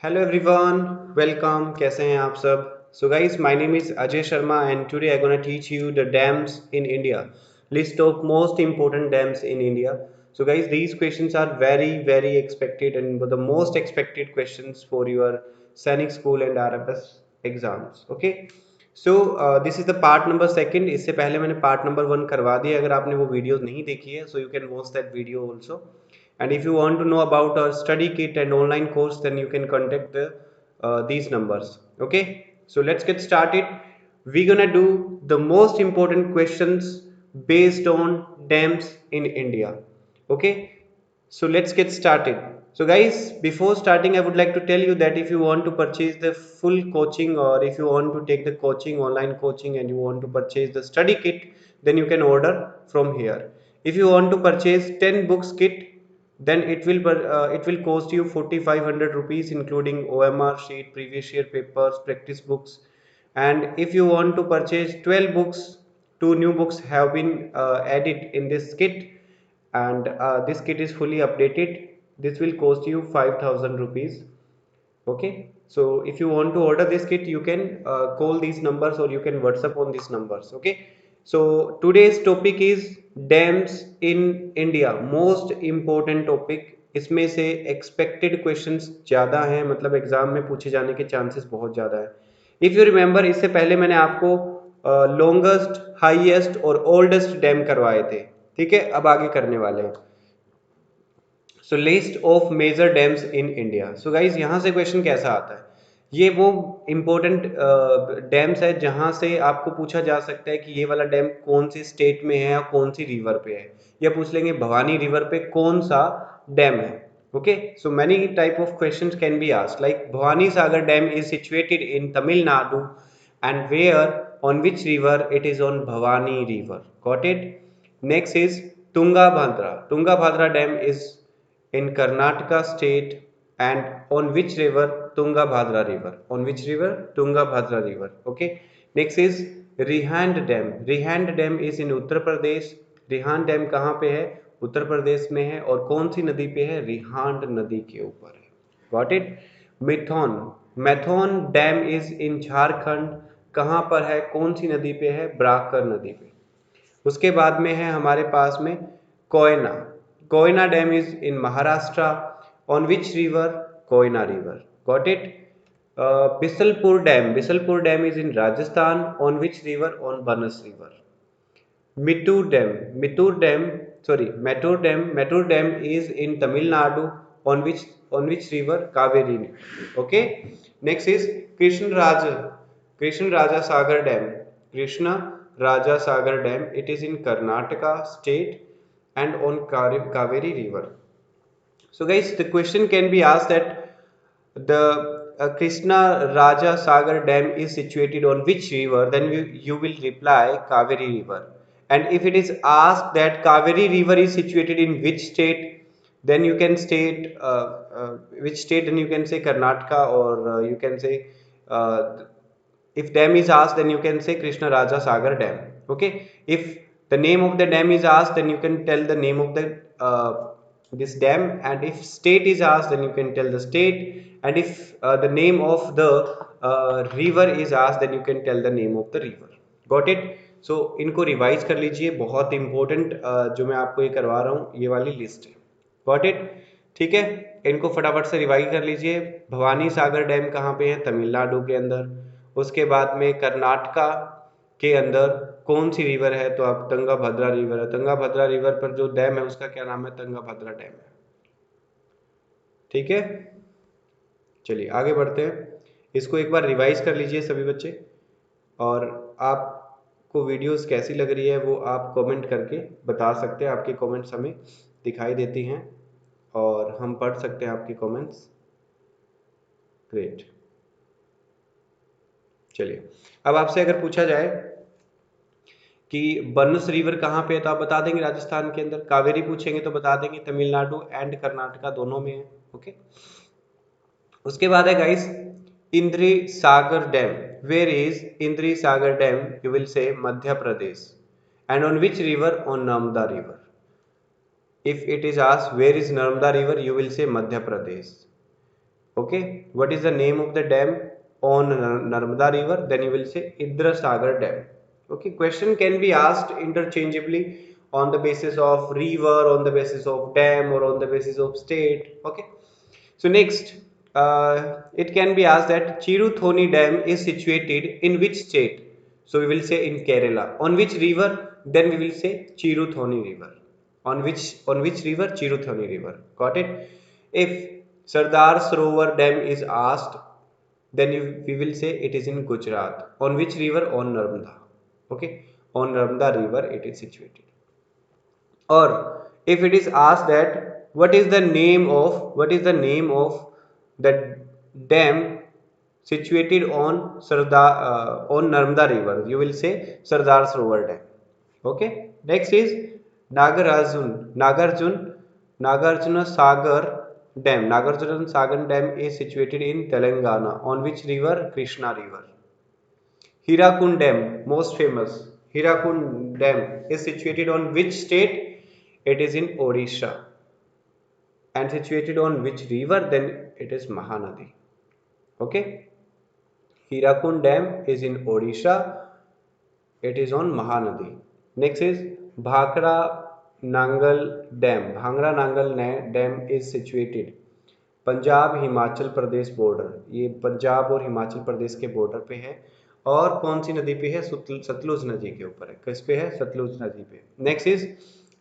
Hello everyone, welcome. कैसे हैं आप सब? So guys, my name is Ajay Sharma and today I gonna teach you the dams in India, list of most important dams in India. So guys, these questions are very expected and the most expected questions for your सैनिक school and RFS exams. Okay, so this is the part number second. इससे पहले मैंने part number 1 करवा दिया. अगर आपने वो video नहीं देखी है, so you can watch that video also. And if you want to know about our study kit and online course, then you can contact these numbers. Okay, so let's get started. We're gonna do the most important questions based on dams in India. Okay, so let's get started. So guys, before starting, I would like to tell you that if you want to purchase the full coaching, or if you want to take the coaching, online coaching, and you want to purchase the study kit, then you can order from here. If you want to purchase 10 books kit, then it will cost you 4500 rupees, including OMR sheet, previous year papers, practice books. And if you want to purchase 12 books, two new books have been added in this kit, and this kit is fully updated. This will cost you 5000 rupees. Okay, so if you want to order this kit, you can call these numbers or you can WhatsApp on these numbers. Okay, so today's topic is dams in India, most important topic. इसमें से expected questions ज़्यादा हैं, मतलब exam में पूछे जाने के chances बहुत ज़्यादा है. इफ़ यू रिमेंबर, इससे पहले मैंने आपको लॉन्गेस्ट, हाईएस्ट और ओल्डेस्ट डैम करवाए थे. ठीक है, अब आगे करने वाले हैं. So list of major dams in India. So guys, यहाँ से क्वेश्चन कैसा आता है? ये वो इम्पोर्टेंट डैम्स है जहाँ से आपको पूछा जा सकता है कि ये वाला डैम कौन सी स्टेट में है या कौन सी रिवर पे है. या पूछ लेंगे भवानी रिवर पे कौन सा डैम है. Okay, so many type of questions can be asked, like Bhavani Sagar dam is situated in Tamil Nadu and where, on which river it is? On Bhavani river. Got it? Next is Tungabhadra. Tungabhadra dam is in Karnataka state, and on which river? Tungabhadra river. On which river? Tungabhadra river. Okay, next is Rihand dam. Rihand dam is in Uttar Pradesh. Rihand dam कहाँ पे है? उत्तर प्रदेश में है. और कौन सी नदी पे है? रिहांड नदी के ऊपर है. Got it? Maithon. Maithon dam is in Jharkhand. कहाँ पर है? कौन सी नदी पे है? ब्राकर नदी पे. उसके बाद में है हमारे पास में Koyna. Koyna dam is in Maharashtra. On which river? Koyna river. Got it? Bisalpur dam. Bisalpur dam is in Rajasthan. On which river? On Banas river. Mettur dam. Mettur dam, sorry, Mettur dam. Mettur dam is in Tamil Nadu. On which river? Kaveri. Okay, next is Krishna Raja Sagar dam. Krishna Raja Sagar dam, it is in Karnataka state and on Kaveri river. So guys, the question can be asked that the Krishna Raja Sagar dam is situated on which river, then you will reply Kaveri river. And if it is asked that Kaveri river is situated in which state, then you can state which state, then you can say Karnataka, or you can say uh, if dam is asked, then you can say Krishna Raja Sagar dam. Okay, if the name of the dam is asked, then you can tell the name of the this dam. And if state is asked, then you can tell the state. And if the name of the river is asked, then you can tell the name of the river. Got it? So इनको revise कर लीजिए. बहुत important जो मैं आपको ये करवा रहा हूँ, ये वाली लिस्ट है. Got it? ठीक है, इनको फटाफट से रिवाइज कर लीजिए. भवानी सागर डैम कहाँ पे है? तमिलनाडु के अंदर. उसके बाद में कर्नाटका के अंदर कौन सी रिवर है? तो आप तंगाभद्रा रिवर है. तंगाभद्रा रिवर पर जो डैम है उसका क्या नाम है? तंगाभद्रा डैम है. ठीक है, चलिए आगे बढ़ते हैं. इसको एक बार रिवाइज कर लीजिए सभी बच्चे. और आपको वीडियोस कैसी लग रही है वो आप कमेंट करके बता सकते हैं. आपके कमेंट्स हमें दिखाई देती हैं और हम पढ़ सकते हैं आपके कमेंट्स. ग्रेट. चलिए, अब आपसे अगर पूछा जाए कि बनस रिवर कहाँ पे है, तो आप बता देंगे राजस्थान के अंदर. कावेरी पूछेंगे तो बता देंगे तमिलनाडु एंड कर्नाटका दोनों में है. ओके, उसके बाद है गाइस इंद्री सागर डैम. वेयर इज इंद्री सागर dam? You will say Madhya Pradesh. And on which river? On Narmada river. If it is asked where is Narmada river, you will say Madhya Pradesh. Okay, what is the name of the dam on Narmada river? Then you will say Indra Sagar Dam. Okay, question can be asked interchangeably on the basis of river, on the basis of dam, or on the basis of state. Okay, so next, it can be asked that Chiruthoni Dam is situated in which state? So we will say in Kerala. On which river? Then we will say Chiruthoni River. On which river? Chiruthoni River. Got it? If Sardar Sarovar Dam is asked, then we will say it is in Gujarat. On which river? On Narmada. Okay, on Narmada River it is situated. Or if it is asked that what is the name of the dam situated on on Narmada River, you will say Sardar Sarovar Dam. Okay. Next is Nagarjuna Sagar Dam. Nagarjuna Sagar Dam is situated in Telangana. On which river? Krishna River. Hirakund Dam, most famous. Hirakund Dam is situated on which state? It is in Odisha. And situated on which river? Then it is Mahanadi. Okay. Hirakund Dam is in Odisha. It is on Mahanadi. Next is Bhakra Nangal Dam. Bhangra Nangal Dam is situated Punjab Himachal Pradesh border, ये पंजाब और हिमाचल प्रदेश के border पे है। और कौन सी नदी पे है? सतलुज नदी के ऊपर है। किस पे है? सतलुज नदी पे। Next is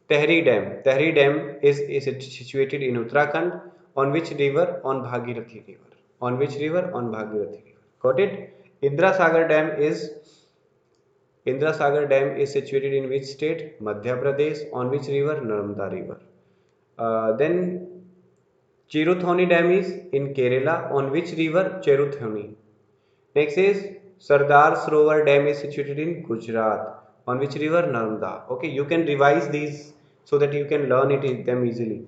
Tehri dam. Tehri dam is situated in Uttarakhand. On which river? On Bhagirathi river. On which river? On Bhagirathi river. Got it? Indira Sagar dam is situated in which state? Madhya Pradesh. On which river? Narmada river. Then Chiruthoni Dam is in Kerala. On which river? Chiruthoni. Next is Sardar Sarovar Dam is situated in Gujarat. On which river? Narmada. Okay, you can revise these so that you can learn them easily.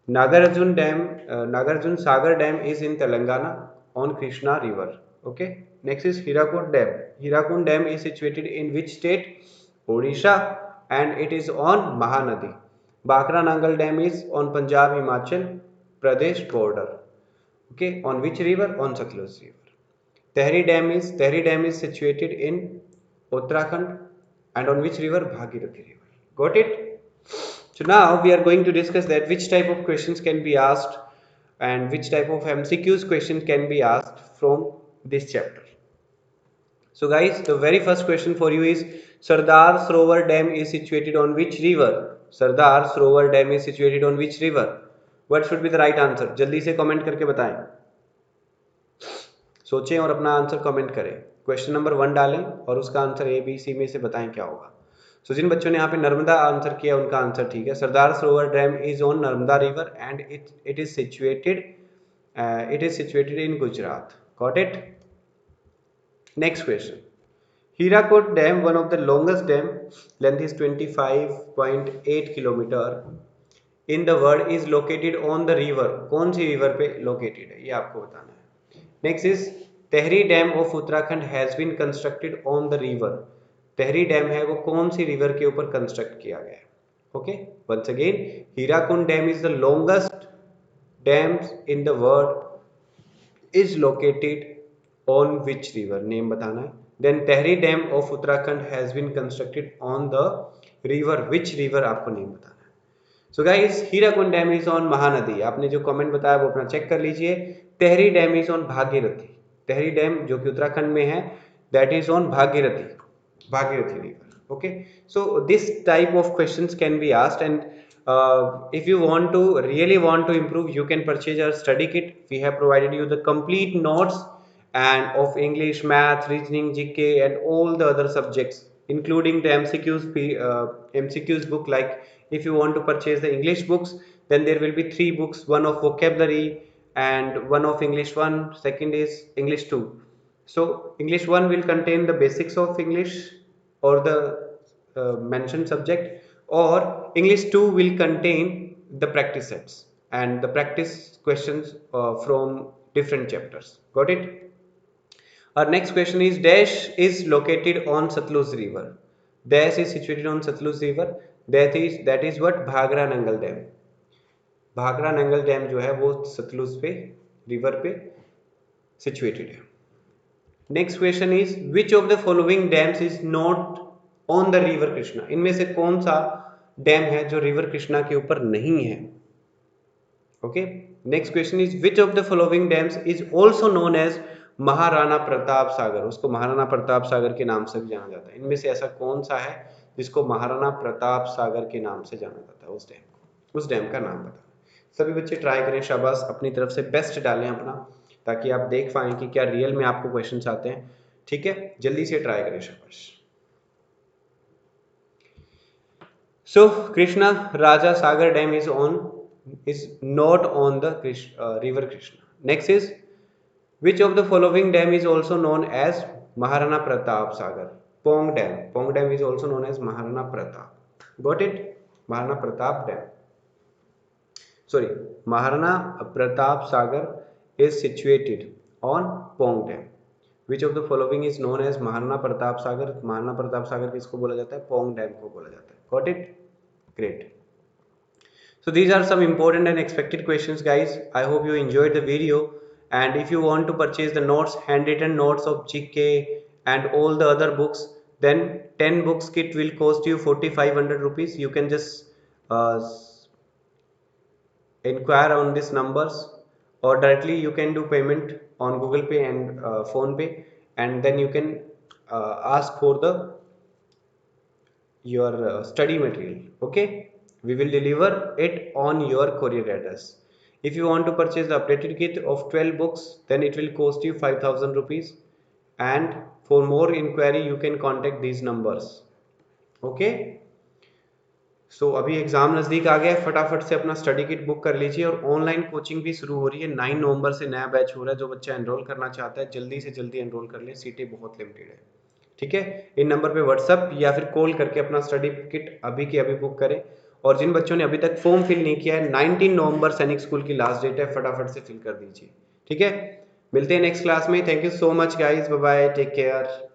Nagarjun Sagar Dam is in Telangana on Krishna River. Okay. Next is Hirakund Dam. Hirakund Dam is situated in which state? Odisha, and it is on Mahanadi. Bakra Nangal Dam is on Punjab Himachal Pradesh border. Okay. On which river? On Satluj River. Tehri Dam is situated in Uttarakhand, and on which river? Bhagirathi River. Got it? So now we are going to discuss that which type of questions can be asked and which type of MCQs question can be asked from this chapter. So guys, the very first question for you is Sardar Sarovar Dam is situated on which river? Sardar Sarovar Dam is situated on which river? What should be the right answer? जल्दी से comment करके बताएं, सोचें और अपना answer comment करें। Question number 1 डालें और उसका आंसर ए बी सी में से बताएं क्या होगा। सो जिन बच्चों ने यहाँ पे नर्मदा आंसर किया उनका आंसर ठीक है। Sardar Sarovar dam is on Narmada river and it is situated in Gujarat. Got it? Next question, Hirakud dam, one of the longest dam, length is 25.8 kilometre in the world, is located on the river. कौन सी river पे located है ये आपको बताना है। Next is Tehri dam of Uttarakhand has been constructed on the river. Tehri dam है वो कौन सी रिवर के ऊपर कंस्ट्रक्ट किया गया है? Okay, once again, Hirakud dam is the longest dams in the world, is located on which river? Name बताना है। Then Tehri dam of Uttarakhand has been constructed on the river, which river आपको नेम बताना है। So guys, Hirakud dam is on Mahanadi. आपने जो comment बताया वो अपना चेक कर लीजिए। Tehri dam is on Bhagirathi. Tehri dam जो कि उत्तराखंड में है, that is on Bhagirathi river. Okay, so this type of questions can be asked, and if you really want to improve, you can purchase our study kit. We have provided you the complete notes and of English, math, reasoning, GK and all the other subjects, including the MCQs book. Like if you want to purchase the English books, then there will be 3 books, one of vocabulary and one of English 1, second is English 2. So English 1 will contain the basics of English or the mentioned subject, or English 2 will contain the practice sets and the practice questions from different chapters. Got it? Our next question is Dash is located on Satluj River. Dash is situated on Satluj River. That is what? Bhagra Nangal Dam. Bhakra Nangal dam जो है वो सतलुज पे river पे situated है। Next question is which of the following dams is not on the river Krishna, इनमें से कौन सा डैम है जो रिवर कृष्णा के ऊपर नहीं है। Okay, next question is which of the following dams is also known as Maharana Pratap Sagar, उसको महाराणा प्रताप सागर के नाम से भी जाना जाता है। इनमें से ऐसा कौन सा है जिसको महाराणा प्रताप सागर के नाम से जाना जाता है, उस डैम का नाम बता। सभी बच्चे ट्राई करें, शाबाश, अपनी तरफ से बेस्ट डालें अपना, ताकि आप देख पाएं कि क्या रियल में आपको क्वेश्चंस आते हैं। ठीक है, जल्दी से ट्राई करें, शाबाश। सो कृष्णा राजा सागर dam is not on the river Krishna. Next is which of the following dam is also known as Maharana Pratap Sagar? Pong Dam. Pong Dam is also known as Maharana Pratap. Got it? Maharana Pratap Dam. Sorry, Maharana Pratap Sagar is situated on Pong Dam. Which of the following is known as Maharana Pratap Sagar? Maharana Pratap Sagar किसको बोला जाता है? Pong Dam को बोला जाता है. Got it? Great. So these are some important and expected questions, guys. I hope you enjoyed the video, and if you want to purchase the notes, handwritten notes of GK and all the other books, then 10 books kit will cost you 4500 rupees. You can just inquire on these numbers, or directly you can do payment on Google Pay and Phone Pay, and then you can ask for the your study material. Okay, we will deliver it on your courier address. If you want to purchase the updated kit of 12 books, then it will cost you 5000 rupees, and for more inquiry you can contact these numbers. Okay, सो अभी exam नज़दीक आ गया है, फटाफट से अपना study kit book कर लीजिए। और ऑनलाइन कोचिंग भी शुरू हो रही है, 9 नवंबर से नया बैच हो रहा है। जो बच्चा एनरोल करना चाहता है जल्दी से जल्दी एनरोल कर ले, सीटें बहुत लिमिटेड है। ठीक है, इन नंबर पे व्हाट्सअप या फिर कॉल करके अपना स्टडी किट अभी के अभी बुक करें। और जिन बच्चों ने अभी तक फॉर्म फिल नहीं किया है, 19 नवंबर सैनिक स्कूल की लास्ट डेट है, फटाफट से फिल कर दीजिए। ठीक है, मिलते हैं नेक्स्ट क्लास में। Thank you so much guys, bye bye, take care.